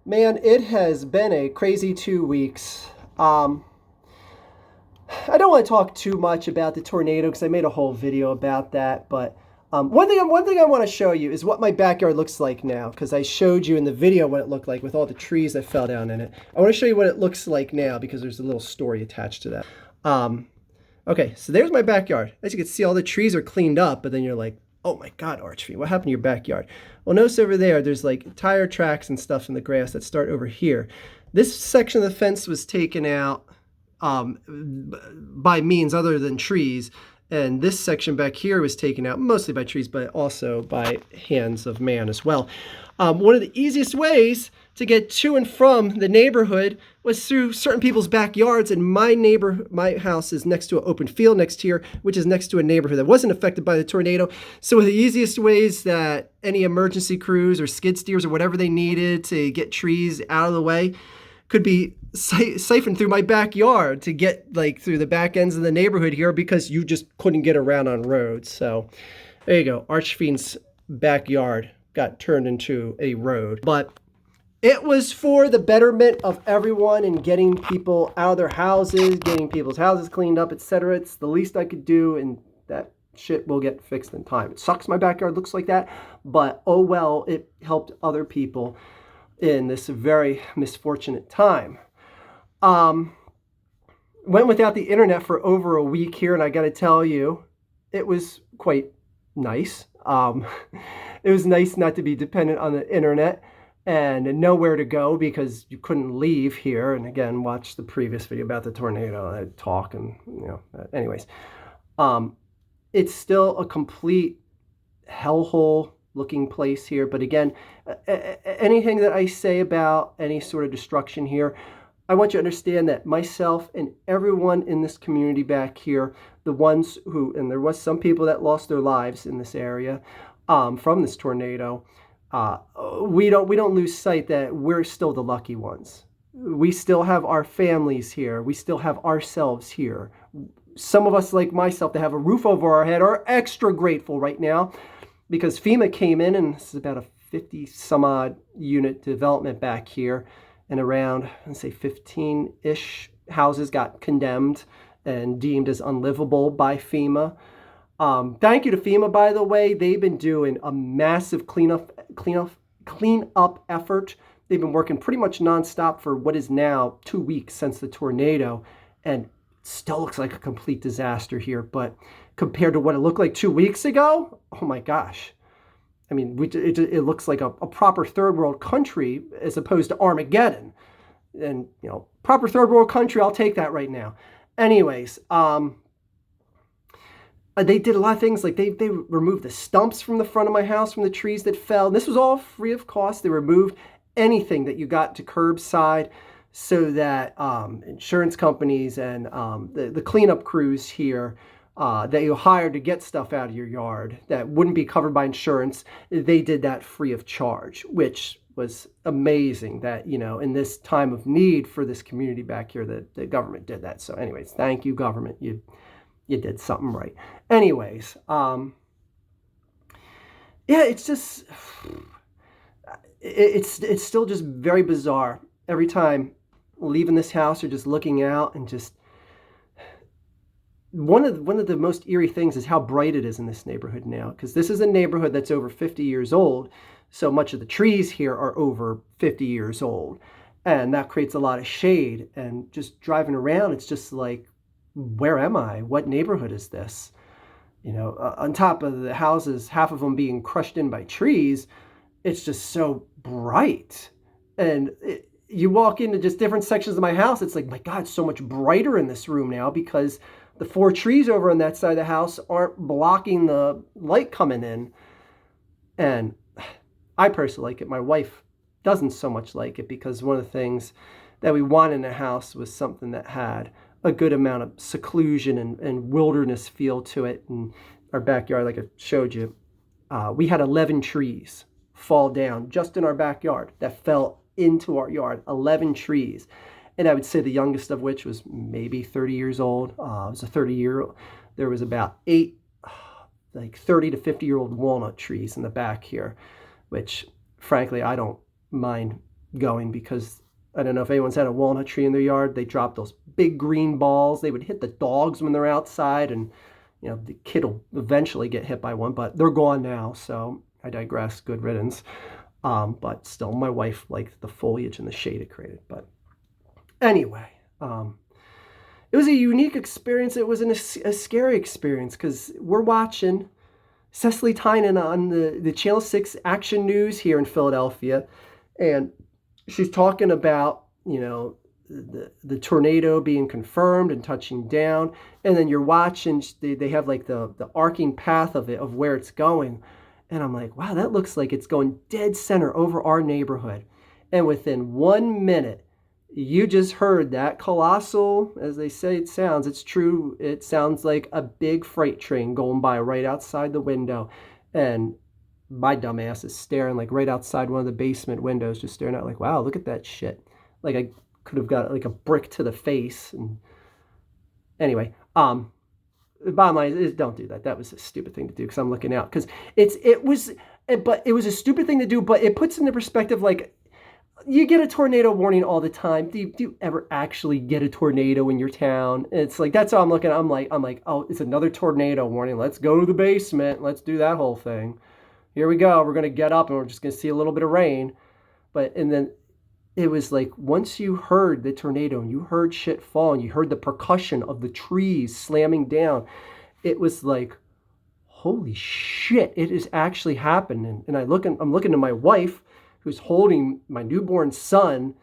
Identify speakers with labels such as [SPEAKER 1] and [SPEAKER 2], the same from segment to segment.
[SPEAKER 1] Man, it has been a crazy 2 weeks. Um, I don't want to talk too much about the tornado because I made a whole video about that. But one thing I want to show you is what my backyard looks like now, because I showed you in the video what it looked like with all the trees that fell down in it. I want to show you what it looks like now because there's a little story attached to that. Um, okay, so there's my backyard. As you can see, all the trees are cleaned up, but then you're like, oh my God, Archie, what happened to your backyard? Well, notice over there's like tire tracks and stuff in the grass that start over here. This section of the fence was taken out um, by means other than trees. And this section back here was taken out mostly by trees, but also by hands of man as well. One of the easiest ways to get to and from the neighborhood was through certain people's backyards. And my house is next to an open field next here, which is next to a neighborhood that wasn't affected by the tornado. So the easiest ways that any emergency crews or skid steers or whatever they needed to get trees out of the way could be siphoned through my backyard to get like through the back ends of the neighborhood here because you just couldn't get around on roads. So there you go. Archfield's backyard got turned into a road. But it was for the betterment of everyone and getting people out of their houses, getting people's houses cleaned up, etc. It's the least I could do, and that shit will get fixed in time. It sucks my backyard looks like that, but oh well, it helped other people in this very misfortunate time. Went without the internet for over a week here, and I got to tell you, it was quite nice. It was nice not to be dependent on the internet and nowhere to go because you couldn't leave here. And again, watch the previous video about the tornado. I talk and, anyways. It's still a complete hellhole looking place here. But again, anything that I say about any sort of destruction here, I want you to understand that myself and everyone in this community back here, the ones who, and there was some people that lost their lives in this area from this tornado, we don't lose sight that we're still the lucky ones. We still have our families here. We still have ourselves here. Some of us, like myself, that have a roof over our head are extra grateful right now because FEMA came in, and this is about a 50 some odd unit development back here, and around, let's say 15-ish houses got condemned and deemed as unlivable by FEMA. Thank you to FEMA, by the way. They've been doing a massive cleanup effort. They've been working pretty much nonstop for what is now 2 weeks since the tornado, and it still looks like a complete disaster here. But compared to what it looked like 2 weeks ago, oh my gosh. I mean, it looks like a proper third world country as opposed to Armageddon. And, proper third world country, I'll take that right now. Anyways, they did a lot of things. Like they removed the stumps from the front of my house from the trees that fell. And this was all free of cost. They removed anything that you got to curbside so that insurance companies and the cleanup crews here that you hired to get stuff out of your yard that wouldn't be covered by insurance, they did that free of charge, which was amazing that, in this time of need for this community back here, that the government did that. So anyways, thank you, government. You did something right. Anyways, yeah, it's just, it's still just very bizarre. Every time leaving this house or just looking out, and just, one of the most eerie things is how bright it is in this neighborhood now, because this is a neighborhood that's over 50 years old. So much of the trees here are over 50 years old, and that creates a lot of shade. And just driving around, it's just like, where am I? What neighborhood is this? On top of the houses, half of them being crushed in by trees, it's just so bright. And you walk into just different sections of my house, it's like, my God, it's so much brighter in this room now because the 4 trees over on that side of the house aren't blocking the light coming in. And I personally like it. My wife doesn't so much like it because one of the things that we want in a house was something that had a good amount of seclusion and wilderness feel to it. And our backyard, like I showed you, we had 11 trees fall down just in our backyard that fell into our yard. 11 trees. And I would say the youngest of which was maybe 30 years old. It was a 30-year-old. There was about 8 like 30 to 50-year-old walnut trees in the back here, which frankly I don't mind going because I don't know if anyone's had a walnut tree in their yard. They drop those big green balls. They would hit the dogs when they're outside, and the kid will eventually get hit by one, but they're gone now, so I digress. Good riddance. But still, my wife liked the foliage and the shade it created. But anyway, it was a unique experience. It was a scary experience because we're watching Cecily Tynan on the Channel 6 Action News here in Philadelphia, and she's talking about, the tornado being confirmed and touching down, and then you're watching, they have like the arcing path of it, of where it's going, and I'm like, wow, that looks like it's going dead center over our neighborhood. And within 1 minute, you just heard that colossal, as they say it sounds, it's true, it sounds like a big freight train going by right outside the window. And my dumbass is staring like right outside one of the basement windows, just staring out like, wow, look at that shit. Like I could have got like a brick to the face. And anyway, the bottom line is don't do that. That was a stupid thing to do because I'm looking out. Because it was a stupid thing to do, but it puts into perspective, like, you get a tornado warning all the time. Do you ever actually get a tornado in your town? It's like, that's how I'm looking. I'm like, oh, it's another tornado warning. Let's go to the basement. Let's do that whole thing. Here we go. We're going to get up and we're just going to see a little bit of rain. And then it was like, once you heard the tornado and you heard shit fall and you heard the percussion of the trees slamming down, it was like, holy shit, it is actually happening. And I'm looking to my wife, who's holding my newborn son,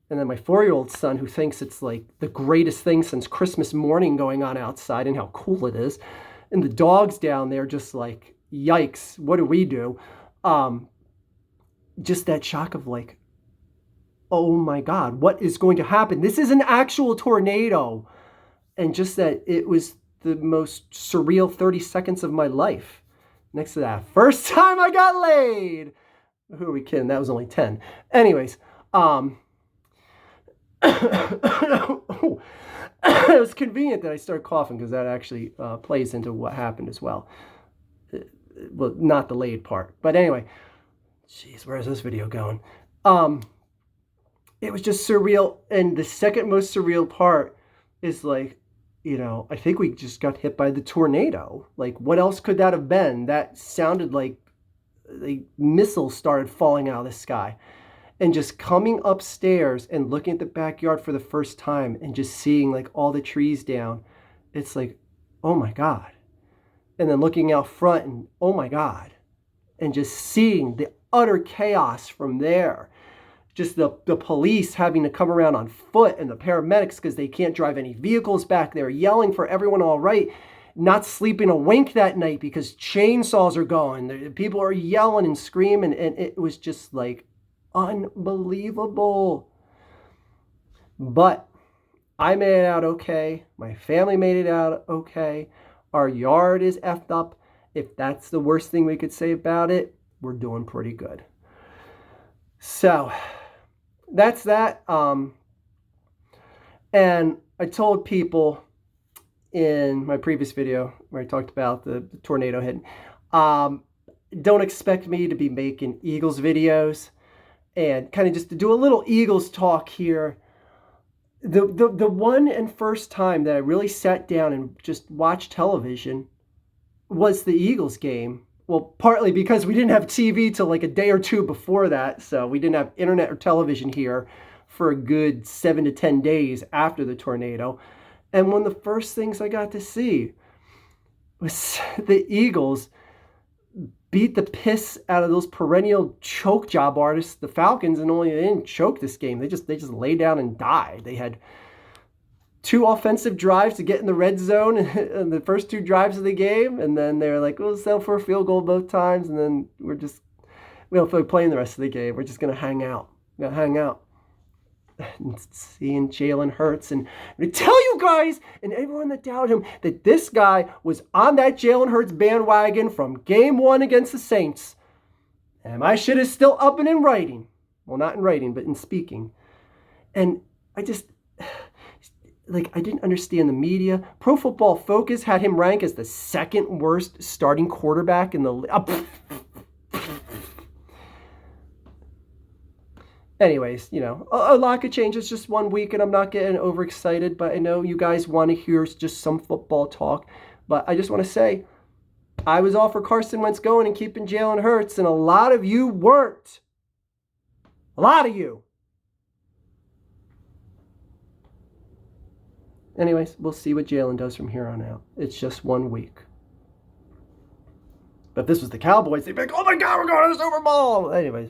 [SPEAKER 1] and then my 4-year-old son, who thinks it's like the greatest thing since Christmas morning going on outside and how cool it is. And the dog's down there just like, yikes, what do we do? Just that shock of like, oh my God, what is going to happen? This is an actual tornado. And just that it was the most surreal 30 seconds of my life. Next to that, first time I got laid. Who are we kidding? That was only 10. Anyways, it was convenient that I started coughing because that actually plays into what happened as well. Well, not the laid part. But anyway, jeez, where is this video going? It was just surreal. And the second most surreal part is like, I think we just got hit by the tornado. Like, what else could that have been? That sounded like the missiles started falling out of the sky. And just coming upstairs and looking at the backyard for the first time and just seeing like all the trees down, it's like, oh my God. And then looking out front and oh my God. And just seeing the utter chaos from there. Just the police having to come around on foot and the paramedics because they can't drive any vehicles back there, yelling for everyone all right. Not sleeping a wink that night because chainsaws are going. People are yelling and screaming, and it was just like unbelievable. But I made it out okay. My family made it out okay. Our yard is effed up. If that's the worst thing we could say about it, we're doing pretty good. So that's that. And I told people in my previous video where I talked about the tornado hitting, don't expect me to be making Eagles videos, and kind of just to do a little Eagles talk here. The one and first time that I really sat down and just watched television was the Eagles game. Well, partly because we didn't have TV till like a day or two before that, so we didn't have internet or television here for a good 7 to 10 days after the tornado. And one of the first things I got to see was the Eagles beat the piss out of those perennial choke job artists, the Falcons, and they didn't choke this game. They just lay down and died. They had 2 offensive drives to get in the red zone in the first 2 drives of the game, and then they're like, we'll settle for a field goal both times, and then we don't feel like playing the rest of the game. We're just gonna hang out. And seeing Jalen Hurts, and I tell you guys and everyone that doubted him that this guy was on that Jalen Hurts bandwagon from game 1 against the Saints. And my shit is still up and in writing. Well, not in writing, but in speaking. And I just, like, I didn't understand the media. Pro Football Focus had him rank as the 2nd worst starting quarterback in the league. anyways, a lot could change. It's just 1 week, and I'm not getting overexcited, but I know you guys want to hear just some football talk. But I just want to say, I was all for Carson Wentz going and keeping Jalen Hurts, and a lot of you weren't. A lot of you. Anyways, we'll see what Jalen does from here on out. It's just 1 week. But if this was the Cowboys, they'd be like, oh my God, we're going to the Super Bowl. Anyways.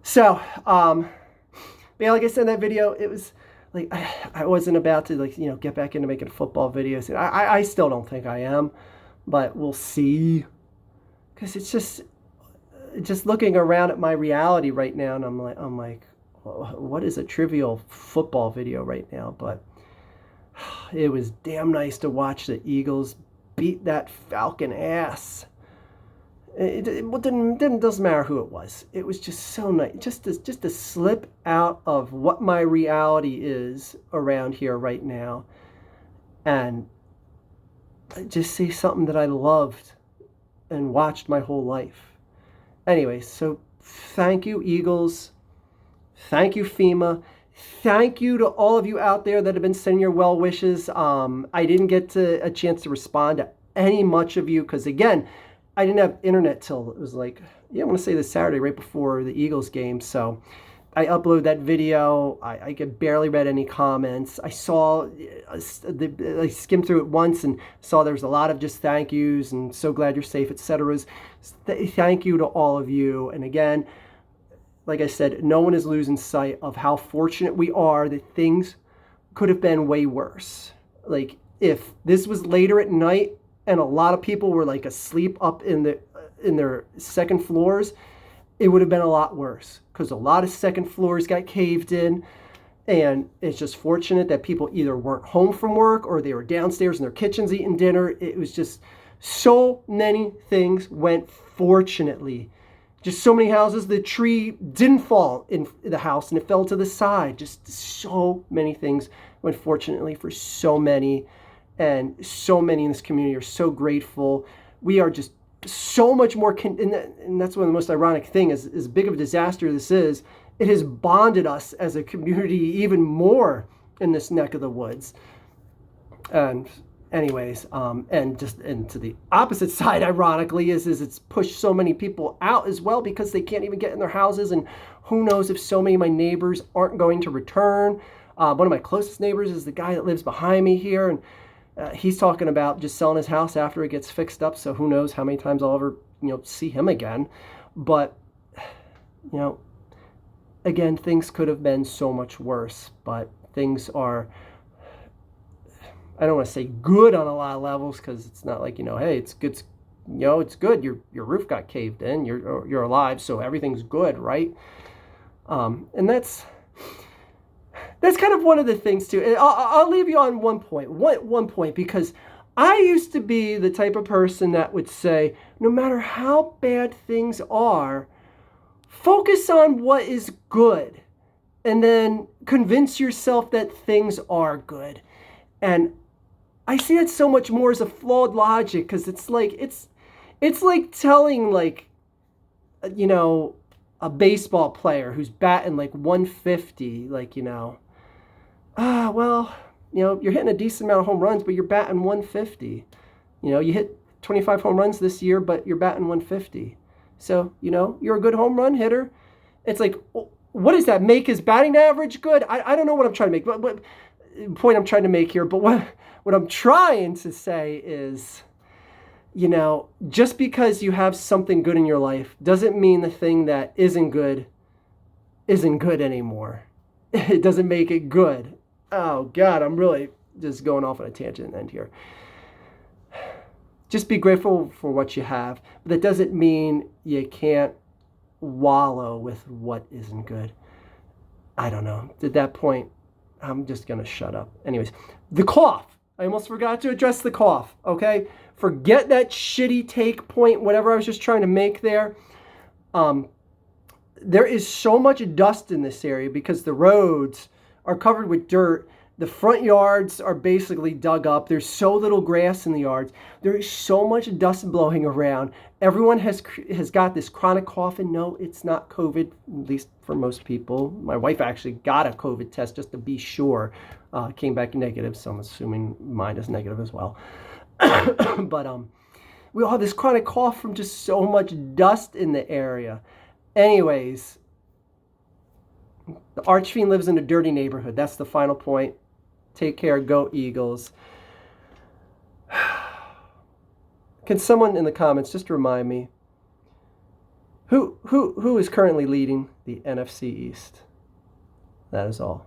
[SPEAKER 1] So, yeah, like I said in that video, it was like, I wasn't about to get back into making football videos. I still don't think I am, but we'll see. Because it's just looking around at my reality right now, and I'm like, what is a trivial football video right now? But it was damn nice to watch the Eagles beat that Falcon ass. It doesn't matter who it was. It was just so nice, just to slip out of what my reality is around here right now, and just see something that I loved and watched my whole life. Anyway, so thank you, Eagles. Thank you, FEMA. Thank you to all of you out there that have been sending your well wishes. I didn't get a chance to respond to any much of you because, again, I didn't have internet till it was like, I want to say this Saturday right before the Eagles game. So I uploaded that video. I could barely read any comments. I skimmed through it once and saw there was a lot of just thank yous and so glad you're safe, etc. Thank you to all of you. And again, like I said, no one is losing sight of how fortunate we are that things could have been way worse. Like if this was later at night and a lot of people were like asleep up in their second floors, it would have been a lot worse because a lot of second floors got caved in. And it's just fortunate that people either weren't home from work or they were downstairs in their kitchens eating dinner. It was just so many things went fortunately. Just so many houses, the tree didn't fall in the house and it fell to the side. Just so many things went fortunately for so many. And so many in this community are so grateful. We are just so much more, and that's one of the most ironic things, as big of a disaster this is, it has bonded us as a community even more in this neck of the woods. And anyways, and to the opposite side, ironically, is it's pushed so many people out as well because they can't even get in their houses, and who knows if so many of my neighbors aren't going to return. One of my closest neighbors is the guy that lives behind me here, and he's talking about just selling his house after it gets fixed up, so who knows how many times I'll ever see him again. But again, things could have been so much worse, but things are, I don't want to say good on a lot of levels because it's not like, hey, it's good, it's good. Your roof got caved in, you're alive, so everything's good, right? And that's kind of one of the things too. I'll leave you on one point because I used to be the type of person that would say, no matter how bad things are, focus on what is good and then convince yourself that things are good. And I see that so much more as a flawed logic because it's like telling a baseball player who's batting like 150, you're hitting a decent amount of home runs, but you're batting 150. You hit 25 home runs this year, but you're batting 150. So, you're a good home run hitter. It's like, what does that make his batting average good? I don't know what I'm trying to make, but point I'm trying to make here. But what I'm trying to say is, just because you have something good in your life doesn't mean the thing that isn't good anymore. It doesn't make it good. Oh, God, I'm really just going off on a tangent end here. Just be grateful for what you have. But that doesn't mean you can't wallow with what isn't good. I don't know. At that point, I'm just going to shut up. Anyways, the cough. I almost forgot to address the cough, okay? Forget that shitty take point, whatever I was just trying to make there. There is so much dust in this area because the roads are covered with dirt The front yards are basically dug up. There's so little grass in the yards. There is so much dust blowing around. Everyone has got this chronic cough, and no, it's not COVID, at least for most people. My wife actually got a COVID test just to be sure. Came back negative, so I'm assuming mine is negative as well. But we all have this chronic cough from just so much dust in the area. Anyways, the Archfiend lives in a dirty neighborhood. That's the final point. Take care. Go Eagles. Can someone in the comments just remind me who is currently leading the NFC East? That is all.